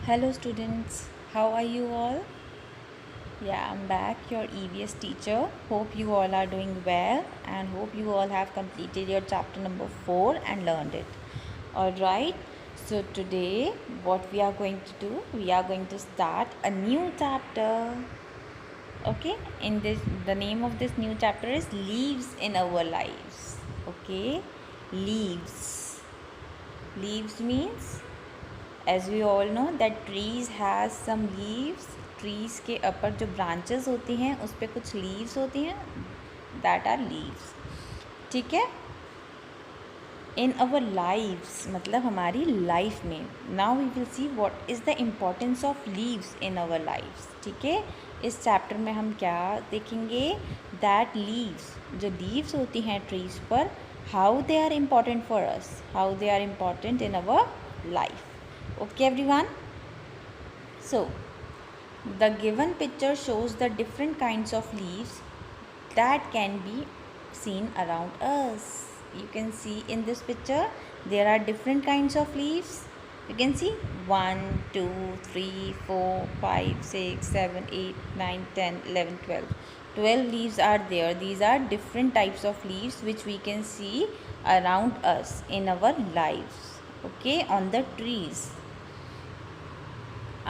Hello students, how are you all? Yeah, I'm back, your EVS teacher. Hope you all are doing well and hope you all have completed your chapter number 4 and learned it. Alright, so today what we are going to do, we are going to start a new chapter. Okay, in this the name of this new chapter is Leaves in Our Lives. Okay, leaves. Leaves means as we all know that trees has some leaves. Trees के ऊपर जो branches होती हैं उस पर कुछ leaves होती हैं, दैट आर लीव्स. ठीक है. इन अवर लाइव्स मतलब हमारी लाइफ में. Now we will see what is the importance of leaves in our lives. ठीक है. इस चैप्टर में हम क्या देखेंगे, दैट लीव्स, जो लीव्स होती हैं ट्रीज़ पर, how they are important for us, how they are important in our life. Okay everyone, so the given picture shows the different kinds of leaves that can be seen around us. You can see in this picture there are different kinds of leaves. You can see 1 2 3 4 5 6 7 8 9 10 11 12 leaves are there. These are different types of leaves which we can see around us in our lives. Okay, on the trees.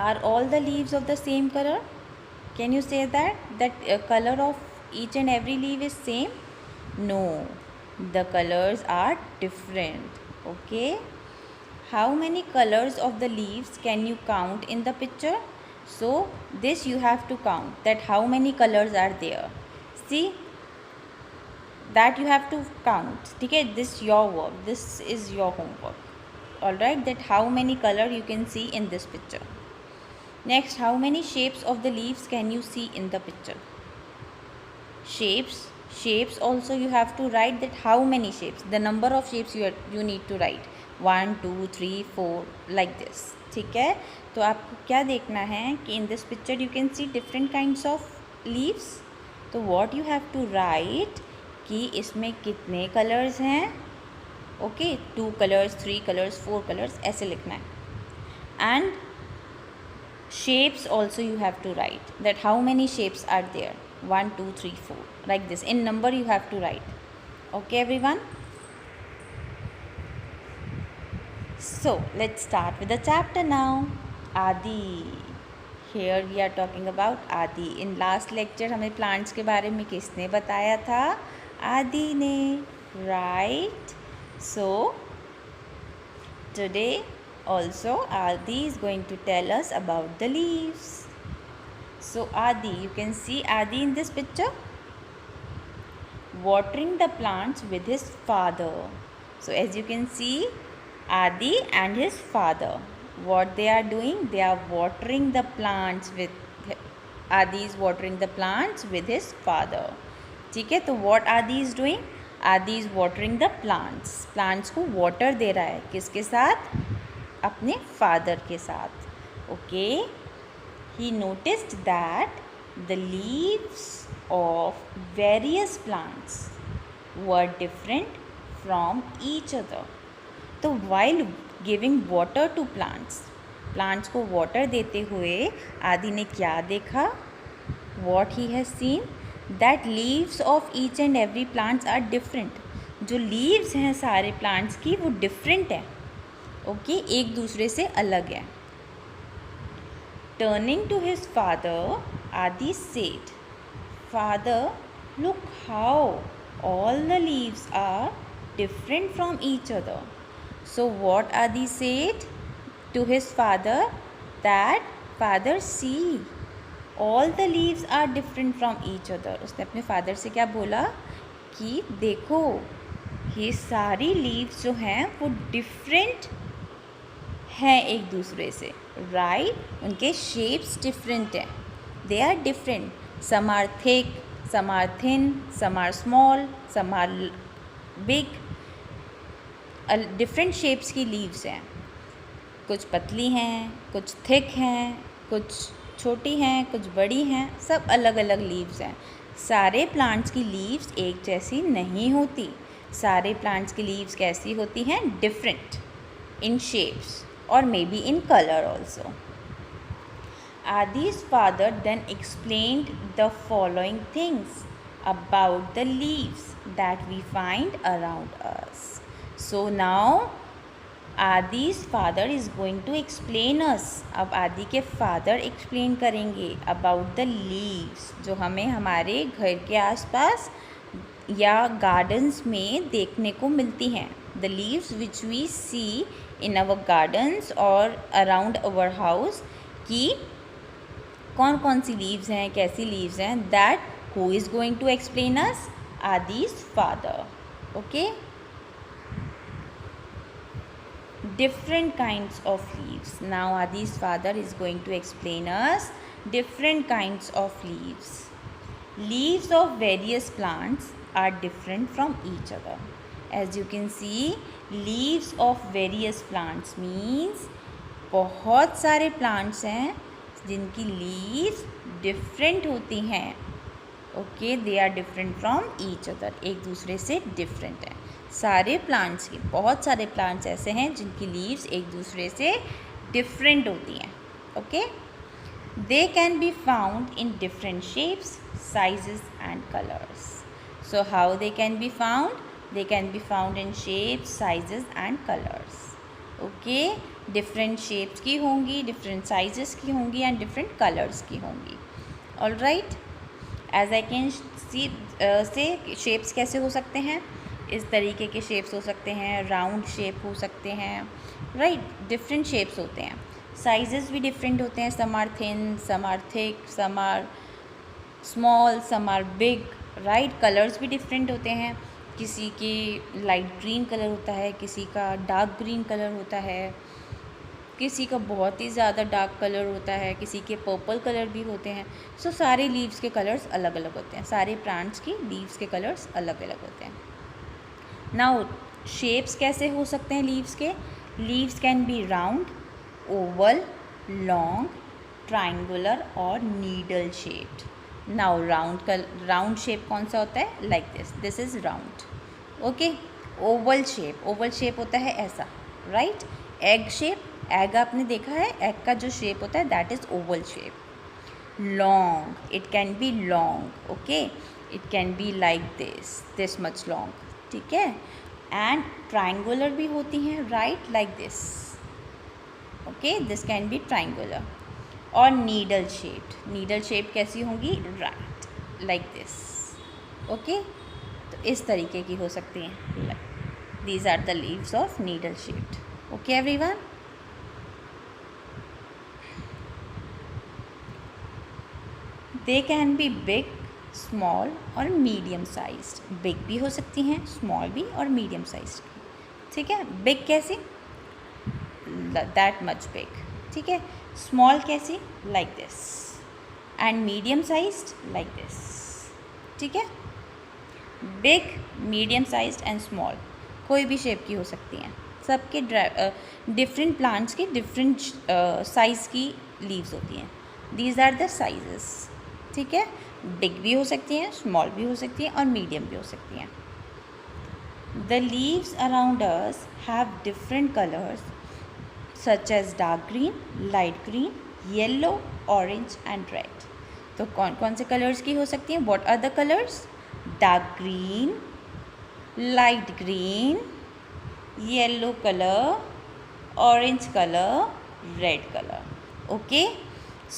Are all the leaves of the same color? Can you say that color of each and every leaf is same? No, the colors are different. Okay, how many colors of the leaves can you count in the picture? So this you have to count, that how many colors are there. See, that you have to count. Okay, this your work, this is your homework. All right, that how many color you can see in this picture. Next, how many shapes of the leaves can you see in the picture? Shapes also you have to write, that how many shapes, the number of shapes you need to write 1 2 3 4 like this. ठीक है. तो आपको क्या देखना है कि in this picture you can see different kinds of leaves. तो what you have to write कि इसमें कितने कलर्स हैं. ओके, 2 कलर्स 3 कलर्स 4 कलर्स ऐसे लिखना है. And shapes also you have to write, that how many shapes are there, 1 2 3 4 like this, in number you have to write. Okay everyone, so let's start with the chapter now. Adi. Here we are talking about Adi. In last lecture हमें plants के बारे में किसने बताया था? Adi ने, right? So today also Adi is going to tell us about the leaves. So Adi, you can see Adi in this picture watering the plants with his father. So as you can see, Adi and his father, what they are doing, they are watering the plants with, Adi is watering the plants with his father. ठीक है. तो what Adi is doing, Adi is watering the plants. Plants को water दे रहा है किसके साथ, अपने फादर के साथ. Okay. He noticed that the leaves of various plants were different from each other. तो while giving water to plants को वाटर देते हुए आदि ने क्या देखा, what he has seen, that leaves of each and every plants are different. जो leaves हैं सारे प्लांट्स की वो डिफरेंट है. ओके, एक दूसरे से अलग है. Turning to his father, Aadi said, father look how all the leaves are different from each other. So what Aadi said to his father, that father see all the leaves are different from each other. उसने अपने father से क्या बोला कि देखो ये सारी leaves जो हैं वो डिफरेंट हैं एक दूसरे से. राइट, उनके शेप्स डिफरेंट हैं, they are different. Some are thick, some are thin, some are small, some are big. Different shapes की लीव्स हैं. कुछ पतली हैं, कुछ थिक हैं, कुछ छोटी हैं, कुछ बड़ी हैं, सब अलग अलग लीव्स हैं. सारे प्लांट्स की लीव्स एक जैसी नहीं होती. सारे प्लांट्स की लीव्स कैसी होती हैं, डिफरेंट इन शेप्स और may be in colour also. Adi's father then explained the following things about the leaves that we find around us. So now Adi's father is going to explain us. अब आदि के father explain करेंगे about the leaves जो हमें हमारे घर के आसपास या गार्डन्स में देखने को मिलती हैं. The leaves which we see in our gardens और अराउंड आवर हाउस कि कौन कौन सी लीव्स हैं, कैसी लीव्स हैं. That who is going to explain us? Aadi's father. Okay. Different kinds of leaves. Now Adi's father is going to explain us different kinds of leaves. Leaves of various plants are different from each other. As you can see, leaves of various plants means बहुत सारे plants हैं जिनकी leaves different होती हैं. Okay, they are different from each other. एक दूसरे से different हैं. सारे प्लांट्स की, बहुत सारे प्लांट्स ऐसे हैं जिनकी लीव्स एक दूसरे से डिफरेंट होती हैं. Okay. They can be found in different shapes, sizes and colours. So how they can be found? They can be found in shapes, sizes and colours. Okay. Different shapes की होंगी, different sizes की होंगी and different colours की होंगी. All right. As I can see से shapes कैसे हो सकते हैं? इस तरीके के शेप्स हो सकते हैं, राउंड शेप हो सकते हैं. राइट. डिफरेंट शेप्स होते हैं. साइजेस भी डिफरेंट होते हैं. Some are thin, some are thick, some are small, some are big. Right. Colours भी डिफरेंट होते हैं. किसी की लाइट ग्रीन कलर होता है, किसी का डार्क ग्रीन कलर होता है, किसी का बहुत ही ज़्यादा डार्क कलर होता है, किसी के पर्पल कलर भी होते हैं. सो सारे लीव्स के कलर्स अलग अलग होते हैं. सारे प्लांट्स की लीव्स के कलर्स अलग अलग होते हैं. नाउ शेप्स कैसे हो सकते हैं लीव्स के? Leaves can be round, oval, long, triangular और needle shaped. Now round shape कौन सा होता है? Like this is round. Okay. Oval shape होता है ऐसा. राइट. एग शेप, एग आपने देखा है, एग का जो शेप होता है that is oval shape. Long, it can be long. Okay. It can be like this much long. ठीक है. एंड ट्राइंगुलर भी होती हैं. Right. Like this. Okay. This can be triangular. और नीडल शेप कैसी होंगी? राइट. Like this. ओके. तो इस तरीके की हो सकती हैं. These are the leaves of needle shaped. Okay everyone. They can be big, small और मीडियम साइज्ड. बिग भी हो सकती हैं, स्मॉल भी और मीडियम साइज्ड. ठीक है. बिग कैसी? That much big. ठीक है. स्मॉल कैसी? Like this. And medium sized like this. ठीक है. Big, medium sized and small कोई भी शेप की हो सकती हैं. सबके डिफरेंट प्लांट्स की डिफरेंट साइज़ की लीव्स होती हैं. These are the sizes. ठीक है. बिग भी हो सकती हैं, स्मॉल भी हो सकती हैं और मीडियम भी हो सकती हैं. The leaves around us have different colours such as dark green, light green, yellow, orange and red. तो कौन कौन से कलर्स की हो सकती हैं? What are the colours? Dark green, light green, yellow colour, orange colour, red colour. Okay.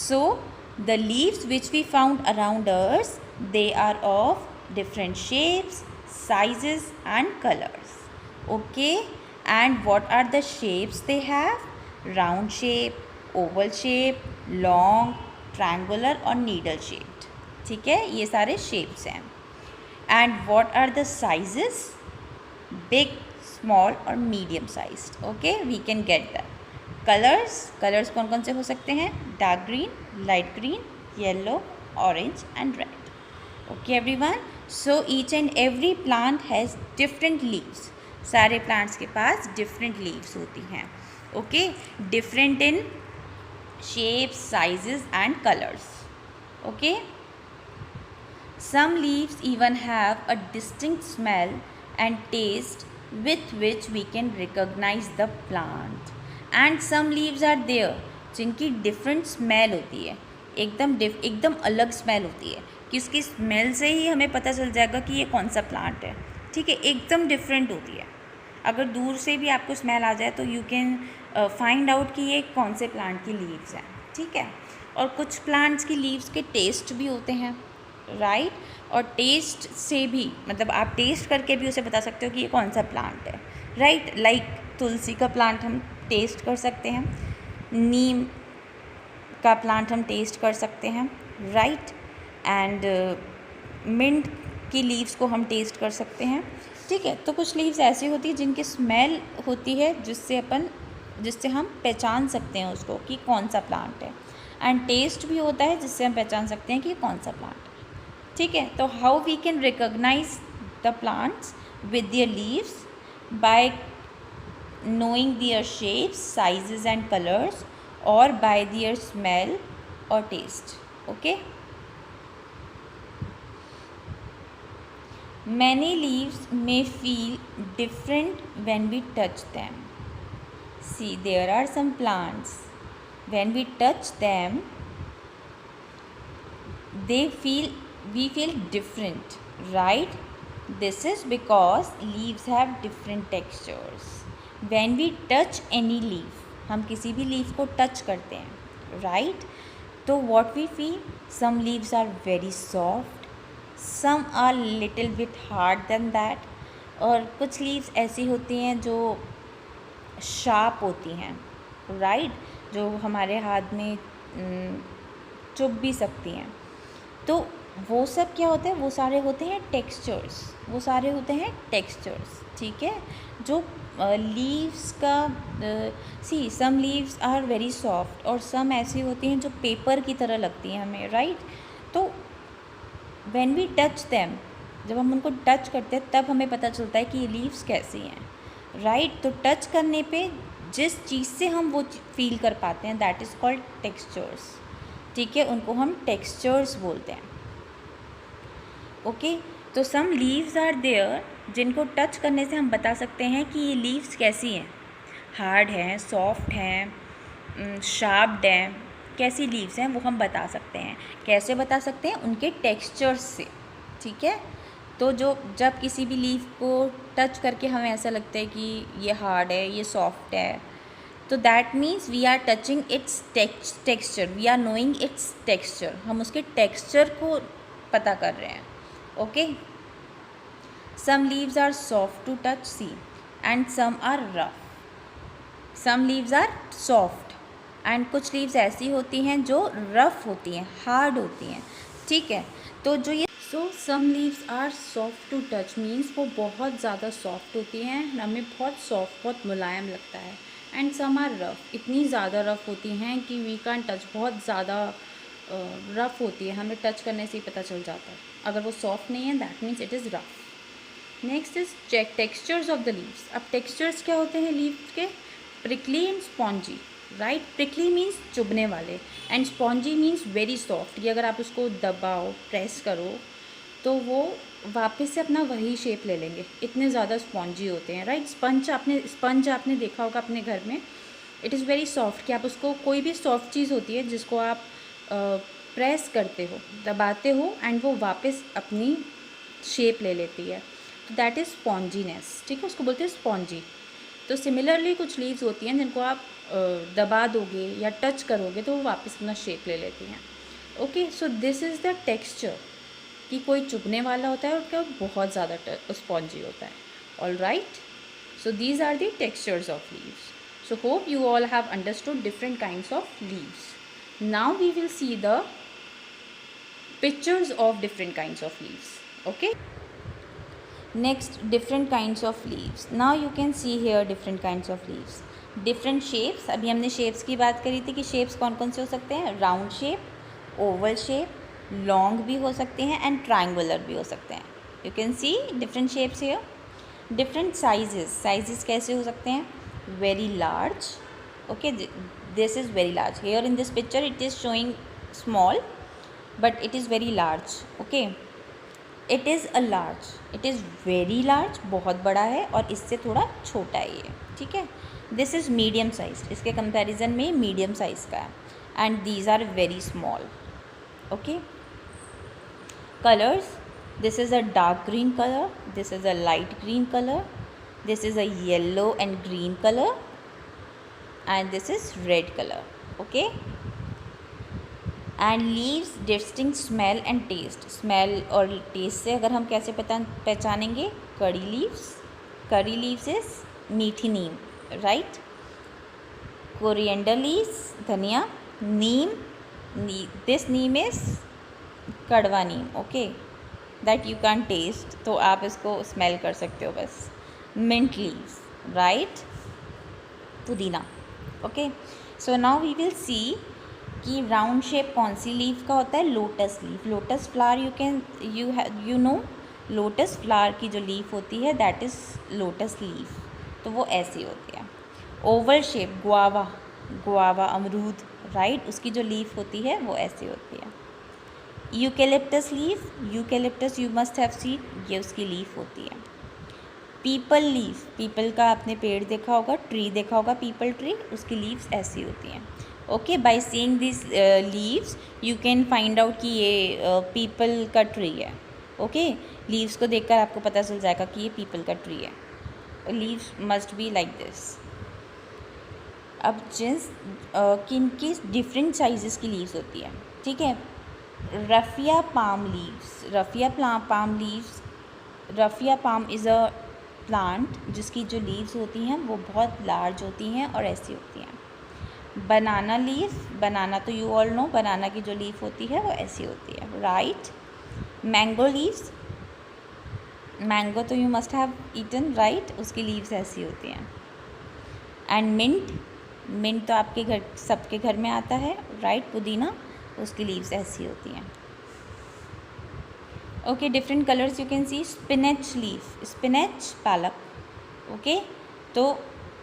So the leaves which we found around us, they are of different shapes, sizes and colors. Okay. And what are the shapes they have? Round shape, oval shape, long, triangular और needle shaped. ठीक है. ये सारे shapes हैं. And what are the sizes? Big, small और medium sized. Okay. We can get that. Colours कौन कौन से हो सकते हैं? Dark green, light green, yellow, orange and red. Okay everyone. So each and every plant has different leaves. सारे plants के पास डिफरेंट लीव्स होती हैं. Okay. Different in shapes, sizes and colours. Okay. Some leaves even have a distinct smell and taste with which we can recognize the plant. And some leaves are there जिनकी different smell होती है, एकदम अलग smell होती है कि उसकी smell से ही हमें पता चल जाएगा कि ये कौन सा प्लांट है, ठीक है, एकदम डिफरेंट होती है। अगर दूर से भी आपको स्मेल आ जाए तो यू कैन फाइंड आउट कि ये कौन से प्लांट की लीव्स हैं, ठीक है। और कुछ प्लांट्स की लीव्स के टेस्ट भी होते हैं, राइट, और टेस्ट से भी मतलब आप टेस्ट करके भी उसे बता सकते हो कि ये कौन सा प्लांट है, राइट। लाइक तुलसी का प्लांट हम टेस्ट कर सकते हैं, नीम का प्लांट हम टेस्ट कर सकते हैं, राइट, एंड मिंट की लीव्स को हम टेस्ट कर सकते हैं, ठीक है। तो कुछ लीव्स ऐसी होती है जिनकी स्मेल होती है जिससे हम पहचान सकते हैं उसको कि कौन सा प्लांट है, एंड टेस्ट भी होता है जिससे हम पहचान सकते हैं कि कौन सा प्लांट है, ठीक है। तो how we can recognise the plants with their leaves, by knowing their shapes, sizes and colors, or by their smell or taste, okay. Many leaves may feel different when we touch them. See, there are some plants, when we touch them we feel different, right. This is because leaves have different textures. When we touch any leaf, हम किसी भी leaf को touch करते हैं, right, तो what we feel, some leaves are very soft, some are little bit hard than that, और कुछ leaves ऐसी होती हैं जो शार्प होती हैं, राइट, जो हमारे हाथ में चुभ भी सकती हैं। तो वो सब क्या होता है, वो सारे होते हैं टेक्सचर्स, ठीक है। जो लीव्स का सी some leaves are very soft, और सम ऐसी होती हैं जो पेपर की तरह लगती हैं हमें, राइट। तो व्हेन वी टच देम, जब हम उनको टच करते हैं तब हमें पता चलता है कि ये लीव्स कैसी हैं, राइट। तो टच करने पे जिस चीज़ से हम वो फील कर पाते हैं दैट इज़ कॉल्ड टेक्सचर्स, ठीक है, उनको हम टेक्सचर्स बोलते हैं, ओके। तो सम लीव्स आर देयर जिनको टच करने से हम बता सकते हैं कि ये लीव्स कैसी हैं, हार्ड हैं, सॉफ्ट हैं, शार्प्ड हैं, कैसी लीव्स हैं वो हम बता सकते हैं। कैसे बता सकते हैं, उनके टेक्सचर्स से, ठीक है। तो जब किसी भी लीफ को टच करके हमें ऐसा लगता है कि ये हार्ड है, ये सॉफ्ट है, तो that means we are touching its texture, we are knowing its texture, हम उसके टेक्सचर को पता कर रहे हैं, okay. Some leaves are soft to touch, see, and some are rough. Some leaves are soft, and कुछ leaves ऐसी होती हैं जो rough होती हैं, hard होती हैं, ठीक है। तो जो ये some leaves are soft to touch means वो बहुत ज़्यादा soft होती हैं, हमें बहुत soft, बहुत मुलायम लगता है, and some are rough, इतनी ज़्यादा rough होती हैं कि we can't touch, बहुत ज़्यादा rough होती है, हमें touch करने से ही पता चल जाता है। अगर वो soft नहीं है that means it is rough. Next is check textures of the leaves. अब टेक्सचर्स क्या होते हैं लीव्स के, prickly and spongy, right. Prickly means चुभने वाले, and spongy means very soft, ये अगर आप उसको दबाओ, प्रेस करो तो वो वापस से अपना वही शेप ले लेंगे, इतने ज़्यादा स्पॉन्जी होते हैं, राइट। स्पंज आपने देखा होगा अपने घर में, इट इज़ वेरी सॉफ्ट, कि आप उसको, कोई भी सॉफ्ट चीज़ होती है जिसको आप प्रेस करते हो, दबाते हो, एंड वो वापस अपनी शेप ले लेती है, तो दैट इज़ स्पॉन्जीनेस, ठीक है, उसको बोलते हैं स्पॉन्जी। तो सिमिलरली कुछ लीव्स होती हैं जिनको आप दबा दोगे या टच करोगे तो वो वापस अपना शेप ले लेती हैं, okay. So this is the texture, कि कोई चुभने वाला होता है और क्या बहुत ज़्यादा स्पॉन्जी होता है, all right. So these are the textures of leaves. So hope you all have understood different kinds of leaves. Now we will see the pictures of different kinds of leaves, okay. Next, different kinds of leaves. Now you can see here different kinds of leaves, different shapes. अभी हमने shapes की बात करी थी कि shapes कौन कौन से हो सकते हैं, round shape, oval shape, long भी हो सकते हैं and triangular भी हो सकते हैं. You can see different shapes here. Different sizes. Sizes कैसे हो सकते हैं, very large, okay. This is very large. Here in this picture it is showing small, but it is very large, okay. It is a large, it is very large, बहुत बड़ा है, और इससे थोड़ा छोटा है ये, ठीक है. दिस इज़ मीडियम साइज, इसके कंपैरिजन में मीडियम साइज़ का है. And these are very small. Okay. Colours, this is a dark green color, this is a light green color, this is a yellow and green color, and this is red color. Okay. And leaves distinct smell and taste. Smell और taste से अगर हम कैसे पहचानेंगे? कड़ी leaves. कड़ी leaves is मीठी नीम, right. Coriander leaves, धनिया. नीम, दिस नीम इज कड़वा neem. Okay. That you can taste, तो आप इसको स्मेल कर सकते हो बस. Mint leaves, right. पुदीना. Okay. So now we will see कि राउंड शेप कौन सी लीव का होता है. Lotus leaf. Lotus flower you know lotus flower की जो लीफ होती है दैट इज़ लोटस लीव. तो वो ऐसी होती है. ओवल शेप, गुआवा अमरूद, राइट. उसकी जो लीफ होती है वो ऐसी होती है. Eucalyptus leaf, eucalyptus you must have seen, ये उसकी लीफ होती है. पीपल लीफ, पीपल का आपने पेड़ देखा होगा, ट्री देखा होगा, पीपल ट्री, उसकी लीव्स ऐसी होती हैं. Okay. By seeing this leaves you can find out कि ये पीपल का ट्री है. ओके. लीव्स को देखकर आपको पता चल जाएगा कि ये पीपल का ट्री है. Leaves must be like this. अब जिस किन की डिफरेंट साइजेस की लीव्स होती है, ठीक है. Rafia palm leaves. Rafia palm is a plant जिसकी जो लीव्स होती हैं वो बहुत लार्ज होती हैं और ऐसी होती हैं. बनाना लीफ, बनाना तो यू ऑल नो, बनाना की जो लीफ होती है वो ऐसी होती है, राइट. मैंगो लीव्स, मैंगो तो you must have eaten, right. उसकी लीव्स ऐसी होती हैं. एंड मिंट तो आपके घर, सबके घर में आता है, राइट. पुदीना, उसकी लीव्स ऐसी होती हैं. Okay. Different colours you can C. Spinach leaf, spinach पालक. ओके. तो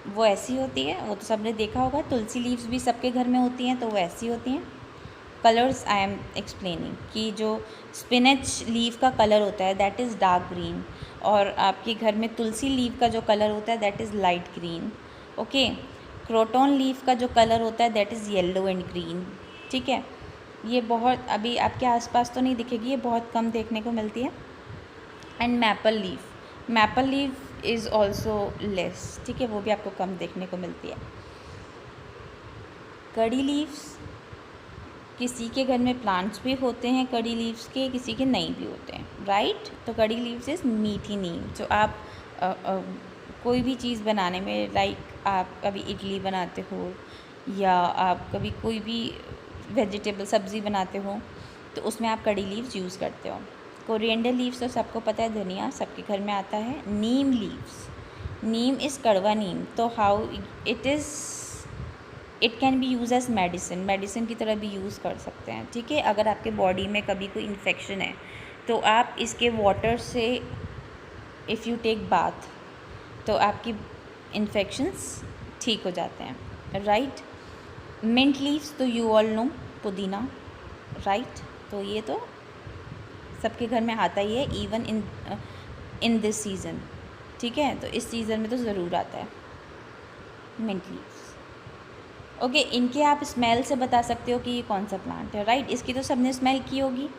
वो ऐसी होती है, वो तो सबने देखा होगा. तुलसी लीव्स भी सबके घर में होती हैं, तो वो ऐसी होती हैं. कलर्स आई एम एक्सप्लेनिंग कि जो स्पिनच लीफ का कलर होता है दैट इज़ डार्क ग्रीन, और आपके घर में तुलसी लीफ का जो कलर होता है that is light green. Okay. Croton leaf का जो कलर होता है that is yellow and green. ठीक है. ये बहुत अभी आपके आसपास तो नहीं दिखेगी, ये बहुत कम देखने को मिलती है. And maple leaf, maple leaf is also less, ठीक है, वो भी आपको कम देखने को मिलती है. कड़ी लीव्स, किसी के घर में प्लांट्स भी होते हैं कड़ी लीव्स के, किसी के नहीं भी होते हैं, राइट. तो कड़ी लीव्स इज़ मीठी नीम. जो आप कोई भी चीज़ बनाने में, लाइक आप कभी इडली बनाते हो या आप कभी कोई भी वेजिटेबल सब्ज़ी बनाते हो तो उसमें आप कड़ी लीव्स यूज़ करते हो. कोरिएंडर लीव्स तो सबको पता है, धनिया सबके घर में आता है. नीम लीव्स, नीम इज़ कड़वा नीम. तो how it can be use as medicine की तरह भी यूज़ कर सकते हैं, ठीक है. अगर आपके बॉडी में कभी कोई इन्फेक्शन है तो आप इसके वाटर से इफ़ यू टेक बाथ तो आपकी इन्फेक्शंस ठीक हो जाते हैं, राइट. मिंट लीव्स तो यू ऑल नो, पुदीना, राइट. तो ये तो सबके घर में आता ही है, इवन इन दिस सीज़न, ठीक है. तो इस सीज़न में तो ज़रूर आता है मिंट लीव्स. ओके. इनके आप स्मेल से बता सकते हो कि ये कौन सा प्लांट है, राइट. इसकी तो सबने स्मेल की होगी.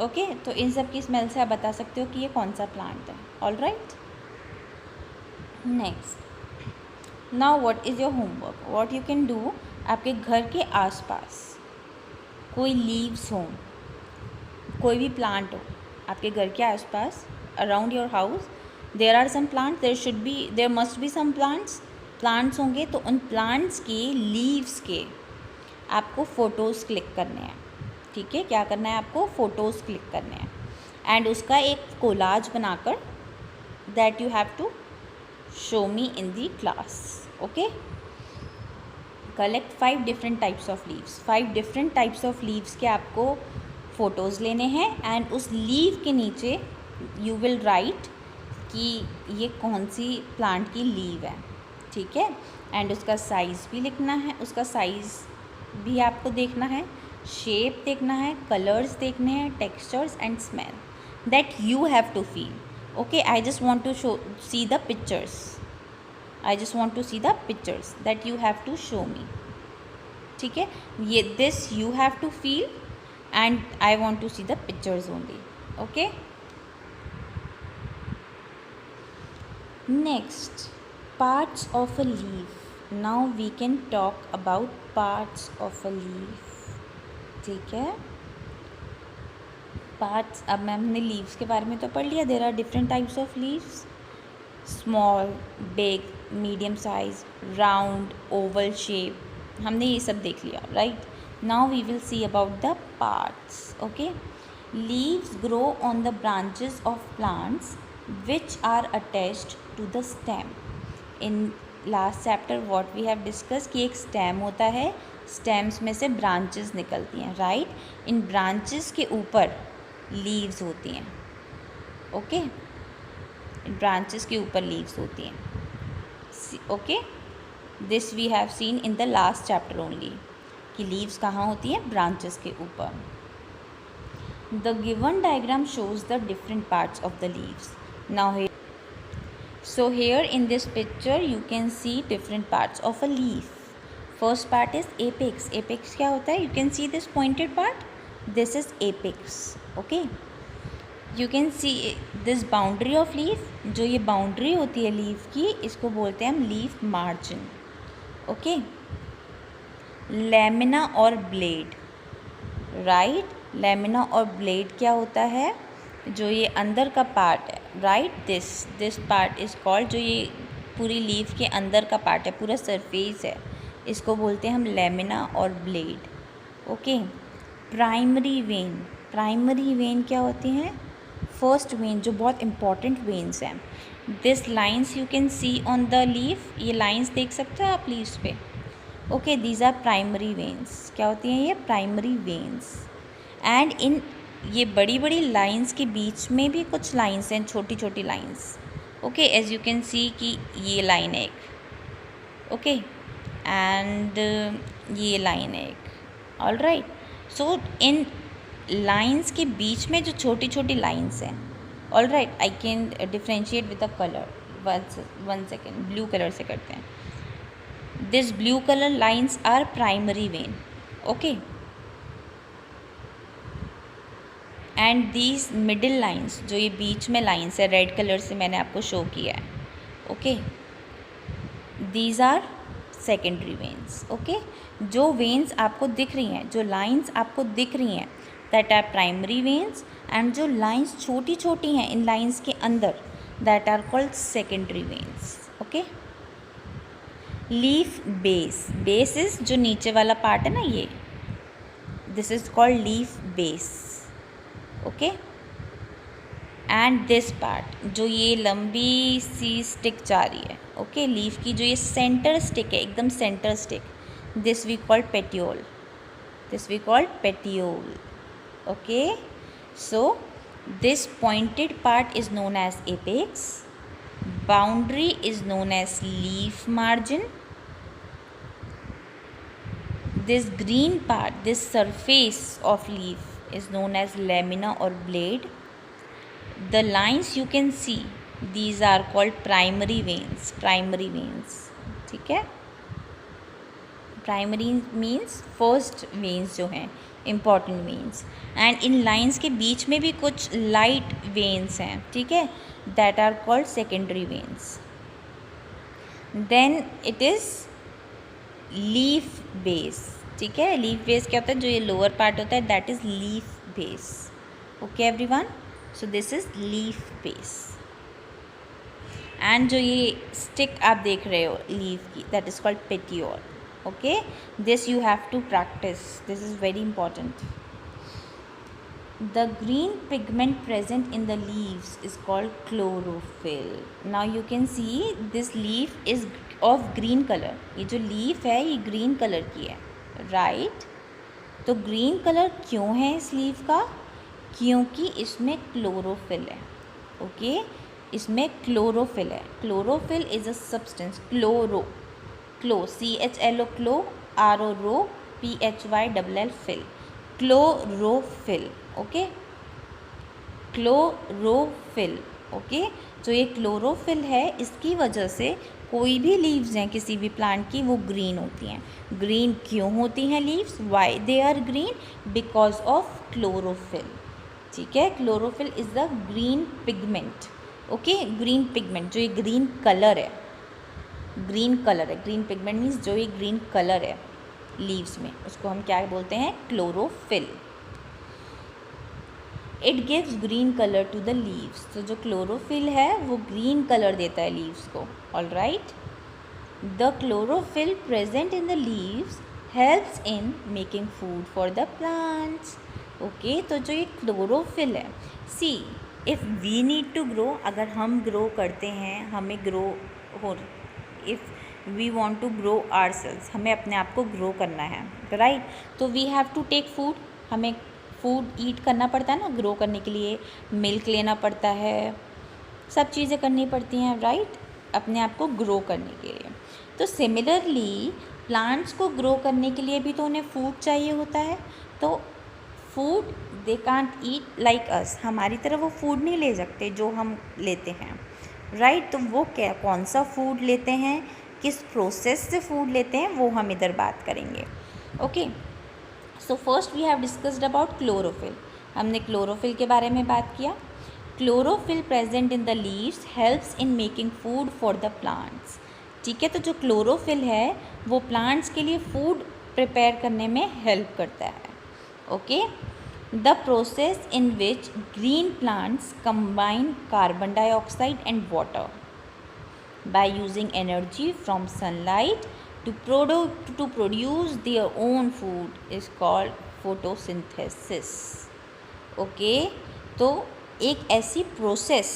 ओके. तो इन सब की स्मेल से आप बता सकते हो कि ये कौन सा प्लांट है, all right. Next, now what is your homework. What you can do, आपके घर के आसपास कोई लीव्स हों, कोई भी प्लांट हो आपके घर के आसपास, around your house there are some plant, there must be some plants होंगे. तो उन प्लांट्स के लीव्स के आपको फ़ोटोज़ क्लिक करने हैं, ठीक है. क्या करना है आपको, फ़ोटोज़ क्लिक करने हैं. एंड उसका एक कोलाज बनाकर that you have to show me in the class. Okay. Collect 5 different types of leaves. 5 different types of leaves के आपको फ़ोटोज़ लेने हैं. एंड उस लीव के नीचे यू विल राइट कि ये कौन सी प्लांट की लीव है, ठीक है. एंड उसका साइज़ भी लिखना है, उसका साइज़ भी आपको देखना है, शेप देखना है, कलर्स देखने हैं, textures and smell that you have to feel. Okay. I just want to see the pictures. I just want to see the pictures that you have to show me. ठीक है, ये this you have to feel and I want to see the pictures only. Okay. Next, parts of a leaf. Now we can talk about parts of a leaf. ठीक है, parts. अब ma'am हमने leaves के बारे में तो पढ़ लिया. There are different types of leaves, small, big, medium size, round, oval shape. हमने ये सब देख लिया, right. Now we will see about the parts. Okay. Leaves grow on the branches of plants which are attached to the stem. In last chapter what we have discuss कि एक stem होता है, stems में से branches निकलती हैं, right. इन branches के ऊपर लीव्स होती हैं. ओके, ब्रांचेस के ऊपर लीव्स होती हैं. Okay, this we have seen in the last chapter only कि लीव्स कहाँ होती हैं, ब्रांचेस के ऊपर. The given diagram shows the different parts of the leaves. Now so here in this picture you can see different parts of a leaf. First part is apex. Apex क्या होता है? You can see this pointed part. This is apex. Okay. You can see this boundary of leaf. जो ये boundary होती है leaf की, इसको बोलते हैं हम leaf margin. Okay. Lamina और blade. Right. Lamina और blade क्या होता है? जो ये अंदर का पार्ट है, right. This part is called, जो ये पूरी लीफ के अंदर का पार्ट है, पूरा सरफेस है, इसको बोलते हैं हम लेमिना और blade. Okay. Primary vein. Primary vein क्या होती हैं? फर्स्ट वेन, जो बहुत इंपॉर्टेंट वेन्स हैं. This lines you can see on the leaf. ये लाइन्स देख सकते हो आप लीव्स पे. Okay, these are primary veins. क्या होती हैं ये? Primary veins. एंड इन ये बड़ी बड़ी लाइंस के बीच में भी कुछ लाइंस हैं, छोटी छोटी lines. Okay, as you can see कि ये लाइन है एक. ओके, एंड ये लाइन है एक. All right. So in lines के बीच में जो छोटी छोटी लाइंस हैं, all right, I can differentiate with the colour. One second, blue colour से करते हैं. This blue colour lines are primary vein. Okay. And these middle lines, जो ये बीच में लाइंस है, रेड कलर से मैंने आपको शो किया है. Okay, these are secondary veins. Okay, जो वेन्स आपको दिख रही हैं, जो लाइंस आपको दिख रही हैं, that are primary veins. And जो लाइंस छोटी छोटी हैं इन लाइंस के अंदर, that are called secondary veins. Okay. Leaf base. Base is जो नीचे वाला पार्ट है ना, ये, this is called leaf base. Okay. And this part, जो ये लंबी सी स्टिक जा रही है, ओके, लीफ की जो ये सेंटर स्टिक है, एकदम centre stick, this we called petiole. This we called petiole. Okay. So this pointed part is known as apex. Boundary is known as leaf margin. This green part, this surface of leaf is known as lamina or blade. The lines you can see, these are called primary veins. Primary veins. ठीक है. Primary means first veins जो हैं, important veins. And in lines के बीच में भी कुछ light veins हैं, ठीक है, that are called secondary veins. Then it is leaf base. ठीक है. लीफ बेस क्या होता है? जो ये लोअर पार्ट होता है, that is leaf base. Okay everyone. So this is leaf base. And जो ये स्टिक आप देख रहे हो लीफ की, that is called petiole. Okay. This you have to practise. This is very important. The green pigment present in the leaves is called chlorophyll. Now you can see this leaf is of green colour. ये जो leaf है ये green colour की है, right. तो green colour क्यों है इस लीफ का? क्योंकि इसमें क्लोरोफिल है. ओके. इसमें क्लोरोफिल है. Chlorophyll is a substance. Clo, CHLO, clo, RO, PHYLL, fill. Chlorophyll. Okay. Chlorophyll. Okay. जो ये क्लोरोफिल है, इसकी वजह से कोई भी लीव्स हैं किसी भी प्लांट की वो ग्रीन होती हैं। ग्रीन क्यों होती हैं leaves? Why they are green? Because of chlorophyll. ठीक है, chlorophyll is the green pigment. Okay, green pigment, जो ये ग्रीन कलर है, ग्रीन कलर है, ग्रीन पिगमेंट मीन्स जो ये ग्रीन कलर है लीव्स में, उसको हम क्या बोलते हैं? Chlorophyll. It gives green colour to the leaves. तो जो क्लोरोफिल है वो ग्रीन कलर देता है लीव्स को। All right, the chlorophyll present in the leaves helps in making food for the plants. Okay, तो जो ये क्लोरोफिल है, see if we need to grow, अगर हम ग्रो करते हैं, हमें ग्रो हो, if we want to grow ourselves, हमें अपने आप को ग्रो करना है, राइट, तो we have to take food, हमें फूड ईट करना पड़ता है ना ग्रो करने के लिए, मिल्क लेना पड़ता है, सब चीज़ें करनी पड़ती हैं, राइट, अपने आप को ग्रो करने के लिए। तो सिमिलरली प्लांट्स को ग्रो करने के लिए भी तो उन्हें फूड चाहिए होता है। तो food they can't eat like us, हमारी तरह वो फूड नहीं ले सकते जो हम लेते हैं, राइट। तो वो क्या, कौन सा फूड लेते हैं, किस प्रोसेस से फूड लेते हैं, वो हम इधर बात करेंगे। Okay, so first we have discussed about chlorophyll. हमने क्लोरोफिल के बारे में बात किया। Chlorophyll present in the leaves helps in making food for the plants. ठीक है, तो जो क्लोरोफिल है वो प्लांट्स के लिए फूड प्रिपेयर करने में हेल्प करता है। Okay, the process in which green plants combine carbon dioxide and water by using energy from sunlight to produce their own food is called photosynthesis. Okay, तो एक ऐसी प्रोसेस,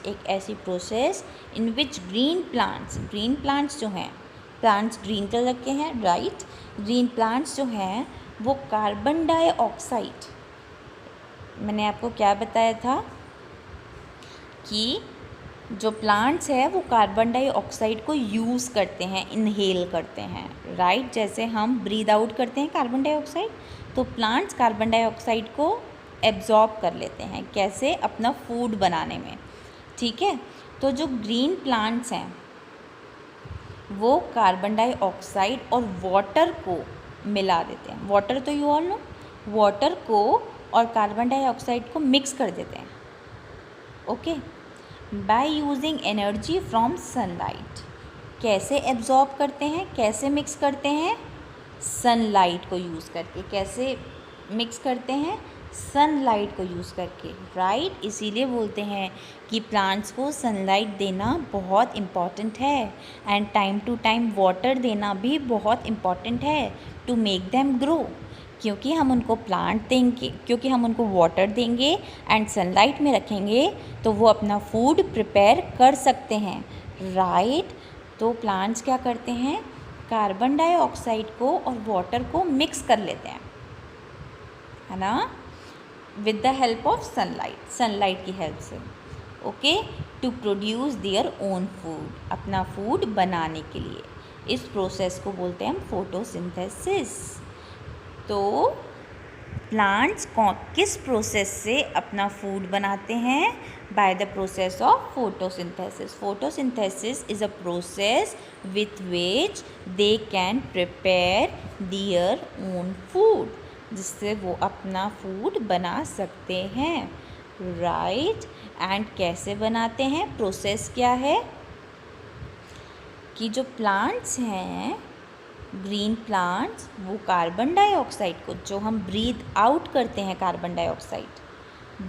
एक ऐसी process in which green plants जो हैं, plants green colour के हैं, right, green plants जो हैं वो कार्बन डाइऑक्साइड, मैंने आपको क्या बताया था कि जो प्लांट्स है वो कार्बन डाइऑक्साइड को यूज़ करते हैं, इनहेल करते हैं, राइट, जैसे हम ब्रीद आउट करते हैं कार्बन डाइऑक्साइड, तो प्लांट्स कार्बन डाइऑक्साइड को एब्जॉर्ब कर लेते हैं, कैसे, अपना फूड बनाने में। ठीक है, तो जो ग्रीन प्लांट्स हैं वो कार्बन डाइऑक्साइड और वाटर को मिला देते हैं, वाटर तो यू ऑल नो, वाटर को और कार्बन डाइऑक्साइड को मिक्स कर देते हैं। Okay, by using energy from sunlight. कैसे एब्जॉर्ब करते हैं, कैसे मिक्स करते हैं? सनलाइट को यूज़ करके। कैसे मिक्स करते हैं? सनलाइट को यूज़ करके, राइट। इसीलिए बोलते हैं कि प्लांट्स को सनलाइट देना बहुत इम्पॉर्टेंट है and time to time water देना भी बहुत इम्पॉर्टेंट है टू मेक देम ग्रो। क्योंकि हम उनको प्लांट देंगे, क्योंकि हम उनको वाटर देंगे एंड सनलाइट में रखेंगे तो वो अपना फूड प्रिपेयर कर सकते हैं, राइट। तो प्लांट्स क्या करते हैं, कार्बन डाइऑक्साइड को और वाटर को मिक्स कर लेते हैं, है ना, with the help of sunlight की हेल्प से। Okay, to produce their own food, अपना फूड बनाने के लिए। इस प्रोसेस को बोलते हैं हम फोटोसिंथेसिस। तो प्लांट्स किस प्रोसेस से अपना फूड बनाते हैं? By the process of photosynthesis. Photosynthesis is a process with which they can prepare their own food, जिससे वो अपना फूड बना सकते हैं, राइट। एंड कैसे बनाते हैं, प्रोसेस क्या है कि जो प्लांट्स हैं, ग्रीन प्लांट्स, वो कार्बन डाइऑक्साइड को, जो हम ब्रीथ आउट करते हैं कार्बन डाइऑक्साइड,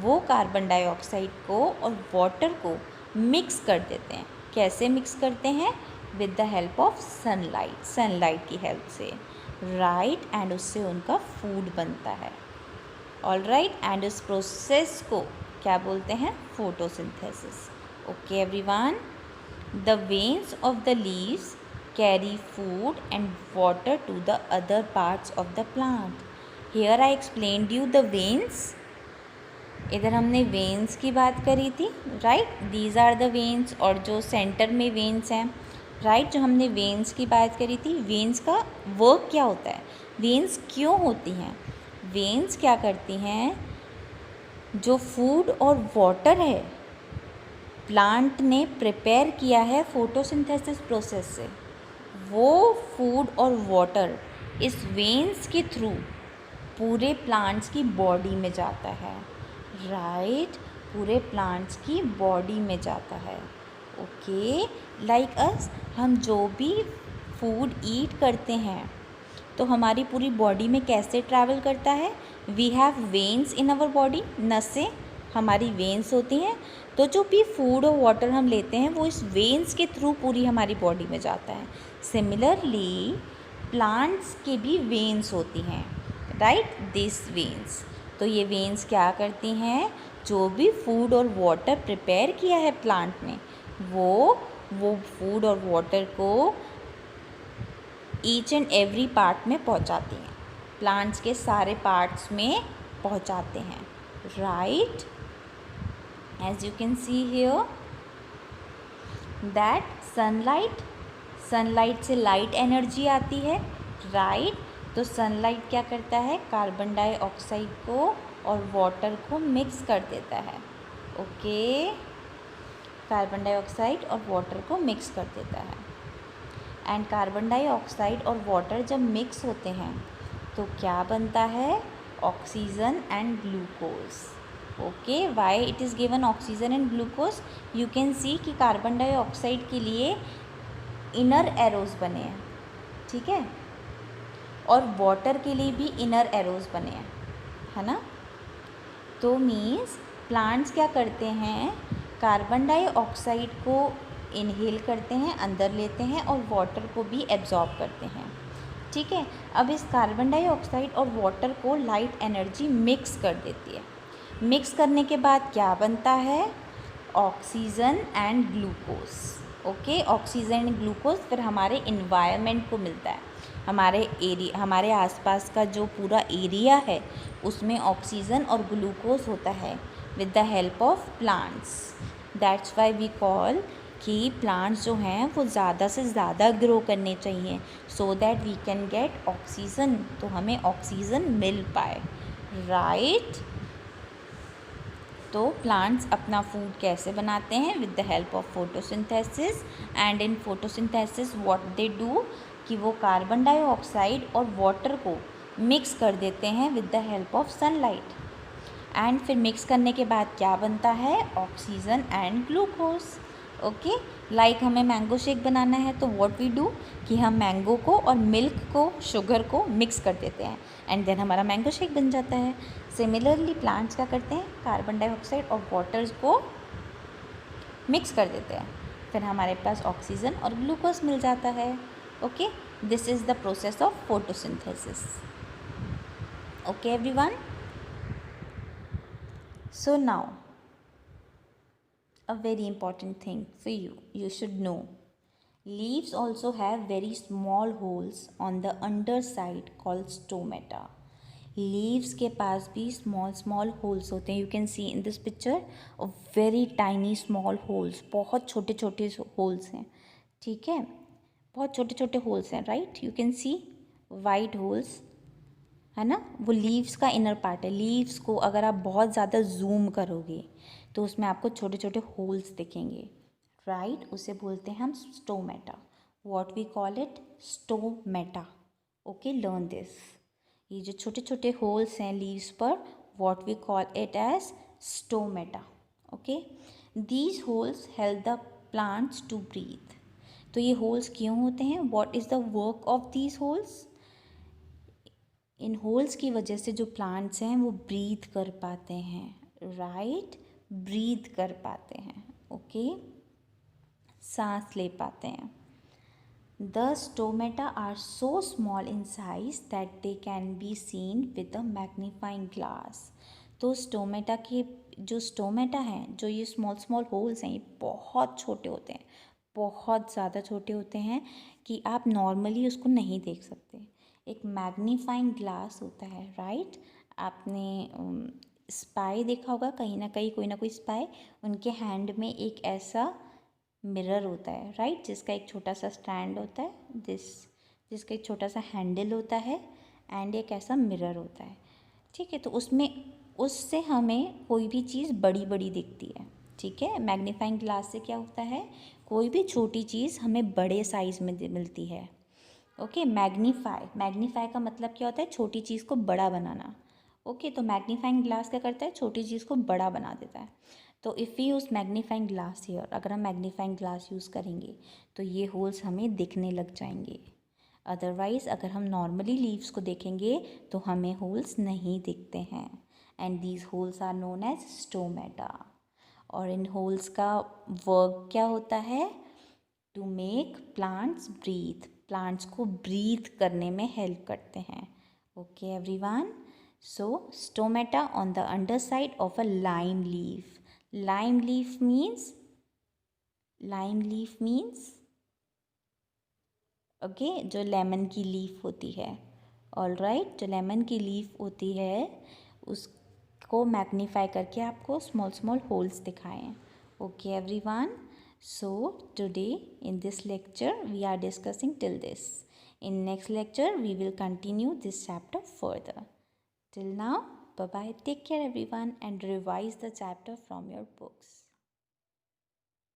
वो कार्बन डाइऑक्साइड को और वाटर को मिक्स कर देते हैं। कैसे मिक्स करते हैं? With the help of sunlight की हेल्प से, राइट। एंड उससे उनका फूड बनता है, ऑल राइट। एंड इस प्रोसेस को क्या बोलते हैं? Photosynthesis. Okay everyone, the veins of the leaves carry food and water to the other parts of the plant. Here I explained you the veins. इधर हमने वेन्स की बात करी थी, right, these are the veins, और जो centre में veins हैं, राइट, जो हमने वेन्स की बात करी थी। वेन्स का वर्क क्या होता है, वेन्स क्यों होती हैं? वेन्स क्या करती हैं, जो फूड और वाटर है प्लांट ने प्रिपेयर किया है फोटोसिंथेसिस प्रोसेस से, वो फूड और वाटर इस वेन्स के थ्रू पूरे प्लांट्स की बॉडी में जाता है, राइट, पूरे प्लांट्स की बॉडी में जाता है। ओके, लाइक अस, हम जो भी फूड ईट करते हैं तो हमारी पूरी बॉडी में कैसे ट्रैवल करता है? We have veins in our body, नसें हमारी वेन्स होती हैं, तो जो भी फूड और वाटर हम लेते हैं वो इस वेन्स के थ्रू पूरी हमारी बॉडी में जाता है। सिमिलरली प्लांट्स के भी वेन्स होती हैं, राइट, दिस वेन्स। तो ये वेन्स क्या करती हैं? जो भी फूड और वाटर प्रिपेयर किया है प्लांट ने, वो फूड और वाटर को ईच एंड एवरी पार्ट में पहुंचाती हैं, प्लांट्स के सारे पार्ट्स में पहुंचाते हैं, right. As you can see here that sunlight से लाइट एनर्जी आती है, राइट। तो सनलाइट क्या करता है? कार्बन डाइऑक्साइड को और वाटर को मिक्स कर देता है, ओके, कार्बन डाइऑक्साइड और वाटर को मिक्स कर देता है। एंड कार्बन डाइऑक्साइड और वाटर जब मिक्स होते हैं तो क्या बनता है? Oxygen and glucose, okay. Why it is given oxygen and glucose? You can see कि कार्बन डाइऑक्साइड के लिए इनर एरोज बने हैं, ठीक है, और वाटर के लिए भी इनर एरोज बने हैं, है ना। तो मीन्स प्लांट्स क्या करते हैं? कार्बन डाइऑक्साइड को इनहेल करते हैं, अंदर लेते हैं, और वाटर को भी एब्जॉर्ब करते हैं, ठीक है। अब इस कार्बन डाइऑक्साइड और वाटर को लाइट एनर्जी मिक्स कर देती है। मिक्स करने के बाद क्या बनता है? Oxygen and glucose, okay. Oxygen and glucose फिर हमारे इन्वायरमेंट को मिलता है, हमारे आसपास का जो पूरा एरिया है उसमें ऑक्सीजन और ग्लूकोज होता है with the help of plants. That's why we call कि प्लांट्स जो हैं वो ज़्यादा से ज़्यादा ग्रो करने चाहिए, so that we can get oxygen, तो हमें ऑक्सीजन मिल पाए, राइट। तो प्लांट्स अपना फूड कैसे बनाते हैं? With the help of photosynthesis. And in photosynthesis what they do कि वो कार्बन डाइऑक्साइड और वाटर को मिक्स कर देते हैं with the help of sunlight. And फिर मिक्स करने के बाद क्या बनता है? Oxygen and glucose, okay. Like हमें मैंगो शेक बनाना है तो व्हाट वी डू कि हम मैंगो को और मिल्क को, शुगर को मिक्स कर देते हैं एंड देन हमारा मैंगो शेक बन जाता है। सिमिलरली प्लांट्स क्या करते हैं? कार्बन डाइऑक्साइड और वाटर्स को मिक्स कर देते हैं, फिर हमारे पास ऑक्सीजन और ग्लूकोज मिल जाता है, okay. This is the process of photosynthesis, okay everyone. So now, a very important thing for you should know. Leaves also have very small holes on the underside called stomata. Leaves के पास भी small holes होते हैं. You can see in this picture a very tiny small holes. बहुत छोटे छोटे holes हैं, ठीक है, बहुत छोटे छोटे holes हैं, right? You can see white holes, है ना, वो लीव्स का इनर पार्ट है। लीव्स को अगर आप बहुत ज़्यादा जूम करोगे तो उसमें आपको छोटे छोटे होल्स दिखेंगे, राइट। उसे बोलते हैं हम stomata. What we call it? Stomata, okay, learn this. ये जो छोटे छोटे होल्स हैं लीव्स पर, what we call it as stomata, okay. These holes help the plants to breathe. तो ये होल्स क्यों होते हैं? What is the work of these holes? इन होल्स की वजह से जो प्लांट्स हैं वो ब्रीथ कर पाते हैं, राइट, ब्रीथ कर पाते हैं, ओके, सांस ले पाते हैं। The stomata are so small in size that they can be seen with a magnifying glass. तो स्टोमेटा के जो स्टोमेटा हैं, जो ये स्मॉल होल्स हैं, ये बहुत छोटे होते हैं, बहुत ज़्यादा छोटे होते हैं कि आप नॉर्मली उसको नहीं देख सकते। एक मैग्नीफाइंग ग्लास होता है, राइट। आपने स्पाई देखा होगा कहीं ना कहीं, कोई ना कोई स्पाई, उनके हैंड में एक ऐसा मिरर होता है, राइट, जिसका एक छोटा सा स्टैंड होता है, जिसका एक छोटा सा हैंडल होता है एंड एक ऐसा मिरर होता है, ठीक है। तो उससे हमें कोई भी चीज़ बड़ी बड़ी दिखती है, ठीक है। मैग्नीफाइंग ग्लास से क्या होता है, कोई भी छोटी चीज़ हमें बड़े साइज़ में मिलती है। ओके, मैग्नीफाई का मतलब क्या होता है, छोटी चीज़ को बड़ा बनाना। ओके, तो मैग्नीफाइंग ग्लास क्या करता है, छोटी चीज़ को बड़ा बना देता है। तो if you use magnifying glass here, अगर हम मैग्नीफाइंग ग्लास यूज़ करेंगे तो ये होल्स हमें दिखने लग जाएंगे। अदरवाइज़ अगर हम नॉर्मली लीव्स को देखेंगे तो हमें होल्स नहीं दिखते हैं। And these holes are known as stomata. और इन होल्स का वर्क क्या होता है, to make plants breathe, plants को ब्रीथ करने में हेल्प करते हैं। Okay everyone, so stomata on the underside of a lime leaf. Lime leaf means okay, जो लेमन की लीफ होती है। ऑल राइट, जो लेमन की लीफ होती है उसको मैग्नीफाई करके आपको स्मॉल स्मॉल होल्स दिखाए हैं। Okay everyone, so today in this lecture we are discussing till this. In next lecture we will continue this chapter further. Till now, bye bye, take care everyone, and revise the chapter from your books.